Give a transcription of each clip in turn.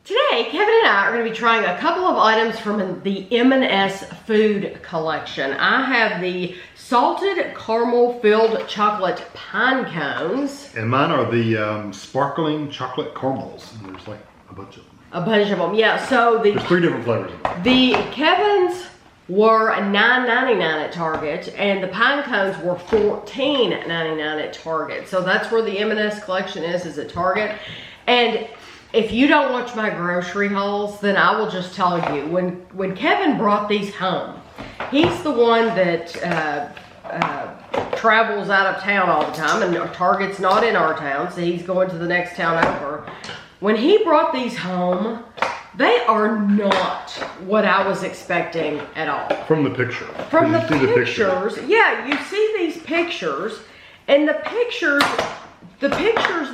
Today, Kevin and I are going to be trying a couple of items from the M&S food collection. I have the salted caramel filled chocolate pine cones. And mine are the sparkling chocolate caramels. And there's like a bunch of them. A bunch of them, yeah. So there's 3 different flavors of them. The Kevin's were $9.99 at Target, and the pine cones were $14.99 at Target. So that's where the M&S collection is at Target. And if you don't watch my grocery hauls, then I will just tell you, when Kevin brought these home, he's the one that travels out of town all the time, and Target's not in our town, so he's going to the next town over. When he brought these home, they are not what I was expecting at all. From the picture. From the pictures, yeah, you see these pictures, and the pictures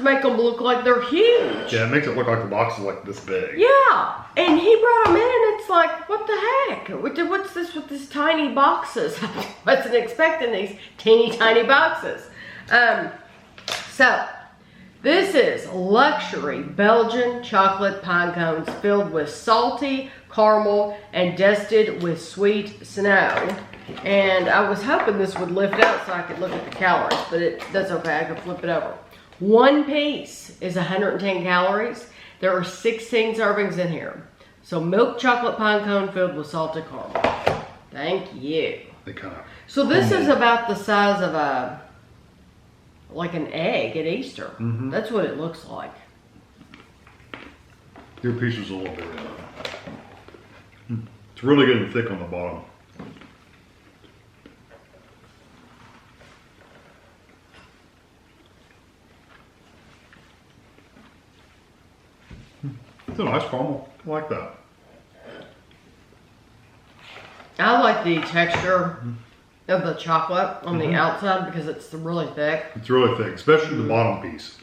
make them look like they're huge. Yeah, it makes it look like the box is like this big. Yeah, and he brought them in, and it's like, what the heck? What's this with these tiny boxes? I wasn't expecting these teeny tiny boxes. So, this is luxury Belgian chocolate pine cones filled with salty caramel and dusted with sweet snow. And I was hoping this would lift out so I could look at the calories, but that's okay, I can flip it over. One piece is 110 calories. There are 16 servings in here. So milk chocolate pine cone filled with salted caramel. Thank you. So this is about the size of like an egg at Easter. Mm-hmm. That's what it looks like. Your piece is a little bit it's really good and thick on the bottom. It's a nice caramel. I like that. I like the texture of the chocolate on the outside because it's really thick. It's really thick, especially the bottom piece.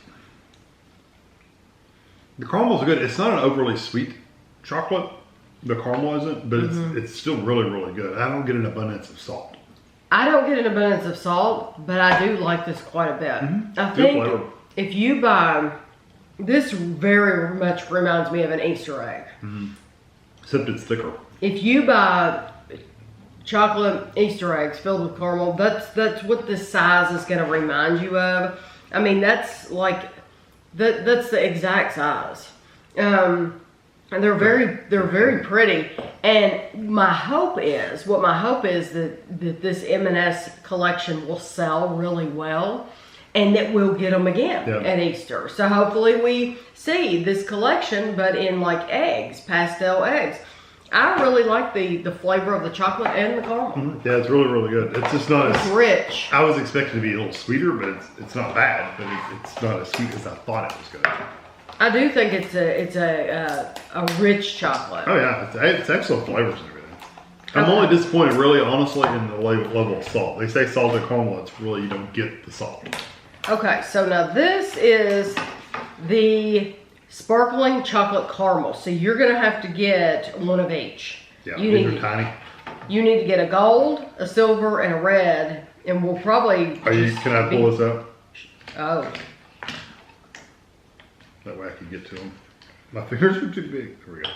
The caramel's good. It's not an overly sweet chocolate. The caramel isn't, but it's still really, really good. I don't get an abundance of salt. I don't get an abundance of salt, but I do like this quite a bit. I good think flavor. If you buy, this very much reminds me of an Easter egg. Except it's thicker. If you buy chocolate Easter eggs filled with caramel, that's what this size is going to remind you of. I mean, that's like that's the exact size. And they're very pretty. And my hope is that this M&S collection will sell really well, and that we'll get them again at Easter. So hopefully we see this collection, but in like eggs, pastel eggs. I really like the flavor of the chocolate and the caramel. Yeah, it's really, really good. It's just not as rich. I was expecting to be a little sweeter, but it's not bad. But it's not as sweet as I thought it was going to be. I do think it's a rich chocolate. Oh yeah, it's excellent flavors and everything. I'm only disappointed, really, honestly, in the level of salt. They say salted caramel. It's really, you don't get the salt. Okay, so now this is the sparkling chocolate caramel. So you're gonna have to get one of each. Yeah, these are tiny. You need to get a gold, a silver, and a red, and we'll probably. Can I pull this out? Oh. That way I can get to them. My fingers are too big. There we go.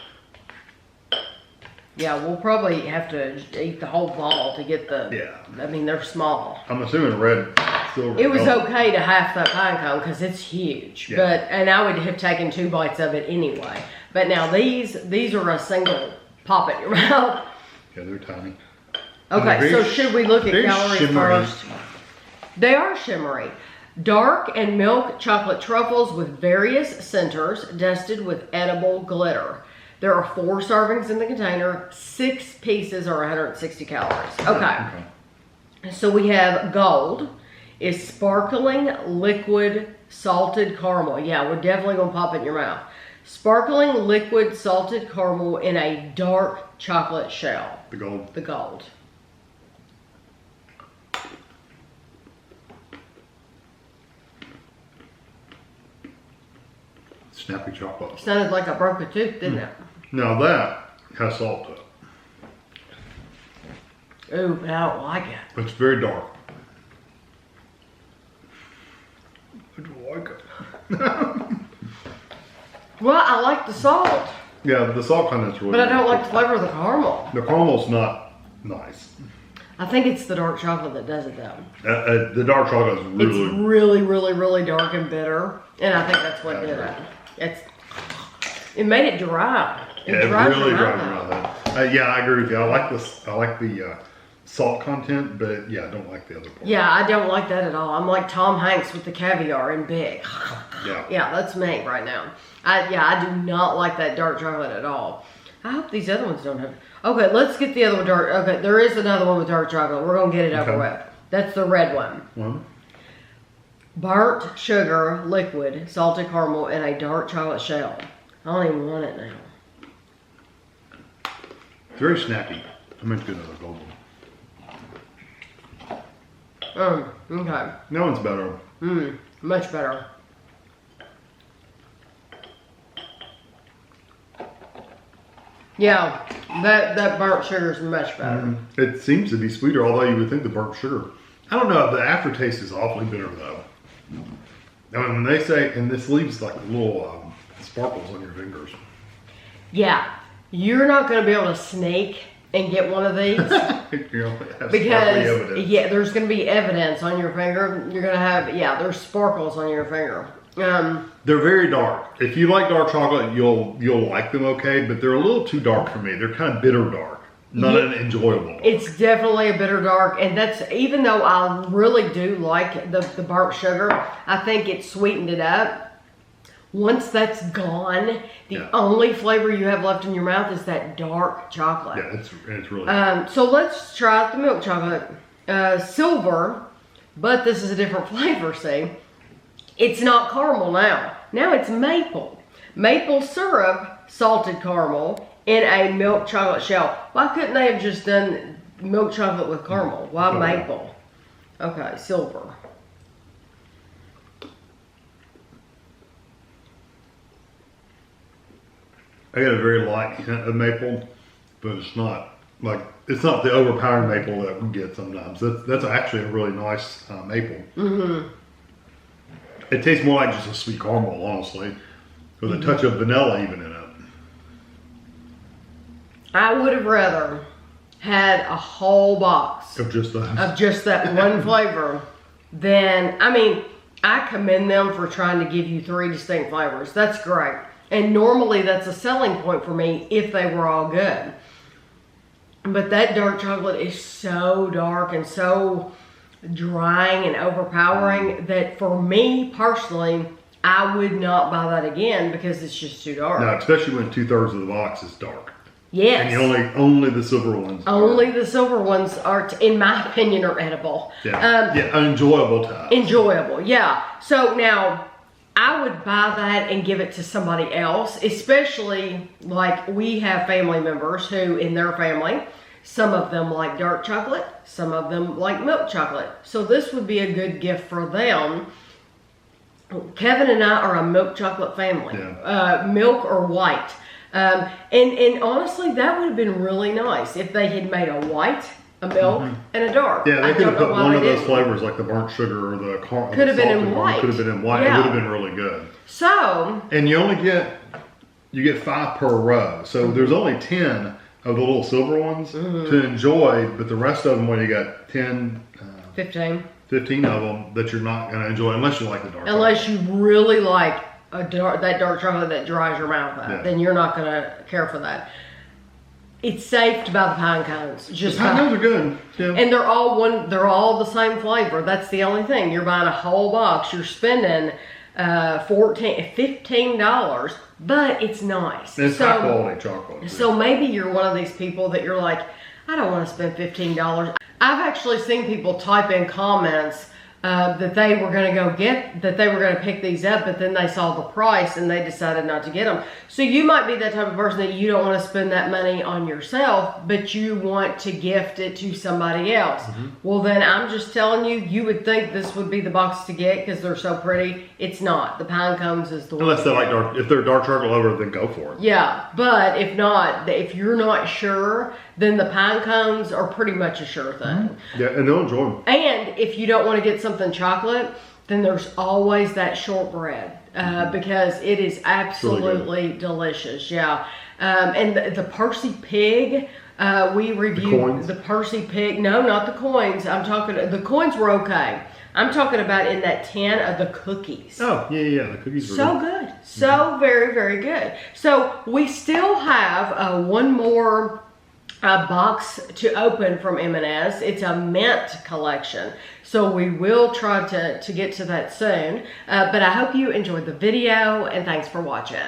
Yeah, we'll probably have to eat the whole ball to get the. Yeah. I mean, they're small. I'm assuming red, silver. It was okay to half that pine cone because it's huge, and I would have taken 2 bites of it anyway. But now these are a single pop in your mouth. Yeah, they're tiny. Okay, so should we look at calories first? They are shimmery. Dark and milk chocolate truffles with various centers dusted with edible glitter. There are 4 servings in the container. 6 pieces are 160 calories. Okay. So we have gold is sparkling liquid salted caramel. Yeah, we're definitely going to pop it in your mouth. Sparkling liquid salted caramel in a dark chocolate shell. The gold. The gold. Snappy chocolate. Sounded like I broke a tooth, didn't it? Now that has salt to it. Ooh, but I don't like it. It's very dark. I don't like it. Well, I like the salt, Yeah, the salt content's really but I good. don't like the flavor of the caramel. The caramel's not nice. I think it's the dark chocolate that does it though. The dark chocolate is really... It's really, really, really dark and bitter, and I think that's what did it. It made it dry. It really dries your mouth out. Yeah, I agree with you. I like this. I like the salt content, but yeah, I don't like the other part. Yeah, I don't like that at all. I'm like Tom Hanks with the caviar and big. Yeah. Yeah, that's me right now. I do not like that dark chocolate at all. I hope these other ones don't have. Okay, let's get the other one dark. Okay, there is another one with dark chocolate. We're gonna get it over with. That's the red one. Well, Burnt sugar, liquid, salted caramel, and a dark chocolate shell. I don't even want it now. it's very snappy. I meant to get another gold one. Okay. That one's better. Much better. Yeah, that burnt sugar is much better. It seems to be sweeter, although you would think the burnt sugar. I don't know. The aftertaste is awfully bitter, though. I mean, when they say, and this leaves like little sparkles on your fingers. Yeah, you're not going to be able to sneak and get one of these because there's going to be evidence on your finger. You're going to have there's sparkles on your finger. They're very dark. If you like dark chocolate, you'll like them okay, but they're a little too dark for me. They're kind of bitter dark, not an enjoyable dark. It's definitely a bitter dark, and that's even though I really do like the burnt sugar, I think it sweetened it up. Once that's gone, the only flavor you have left in your mouth is that dark chocolate. Yeah, it's really so let's try out the milk chocolate. Silver, but this is a different flavor, see? It's not caramel now. Now it's maple. Maple syrup, salted caramel, in a milk chocolate shell. Why couldn't they have just done milk chocolate with caramel? Why maple? Okay, silver. I got a very light hint of maple, but it's not the overpowering maple that we get sometimes. That's actually a really nice maple. It tastes more like just a sweet caramel, honestly, with a touch of vanilla even in it. I would have rather had a whole box Of just that one flavor than, I mean, I commend them for trying to give you 3 distinct flavors. That's great. And normally that's a selling point for me if they were all good. But that dark chocolate is so dark and so drying and overpowering that for me personally, I would not buy that again because it's just too dark. No, especially when 2/3 of the box is dark. Yes. And only the silver ones. Only the silver ones are, in my opinion, are edible. Yeah. Enjoyable to us. Enjoyable, yeah. So now, I would buy that and give it to somebody else, especially like we have family members who, in their family, some of them like dark chocolate, some of them like milk chocolate. So this would be a good gift for them. Kevin and I are a milk chocolate family, milk or white. And honestly, that would have been really nice if they had made a white, a milk, and a dark. Yeah, they could have put one of those flavors like the burnt sugar or the caramel. Could have been in white. Could have been in white. It would have been really good. So. And you get 5 per row. So there's only 10 of the little silver ones to enjoy, but the rest of them, when you got 10, 15 of them that you're not going to enjoy unless you like the dark chocolate. Unless you really like that dark chocolate that dries your mouth out, then you're not going to care for that. It's safe to buy the pine cones. The pine cones are good. Yeah. And they're all the same flavor. That's the only thing. You're buying a whole box. You're spending $15, but it's nice. And it's high quality chocolate. So maybe you're one of these people that you're like, I don't want to spend $15. I've actually seen people type in comments that they were going to pick these up, but then they saw the price and they decided not to get them. So you might be that type of person that you don't want to spend that money on yourself, but you want to gift it to somebody else. Well, then I'm just telling you, you would think this would be the box to get because they're so pretty. It's not. The pine cones is the one. Unless they like if they're a dark chocolate lover, then go for it. Yeah, but if not, if you're not sure, then the pine cones are pretty much a sure thing. Yeah, and they'll enjoy them. And if you don't want to get something chocolate, then there's always that shortbread. because it is absolutely delicious. Yeah. And the Percy Pig, we reviewed the Percy Pig. No, not the coins. I'm talking, the coins were okay. I'm talking about in that tin of the cookies. Oh, yeah, the cookies were so good. So very, very good. So we still have one more box to open from M&S. It's a mint collection. So we will try to get to that soon. But I hope you enjoyed the video, and thanks for watching.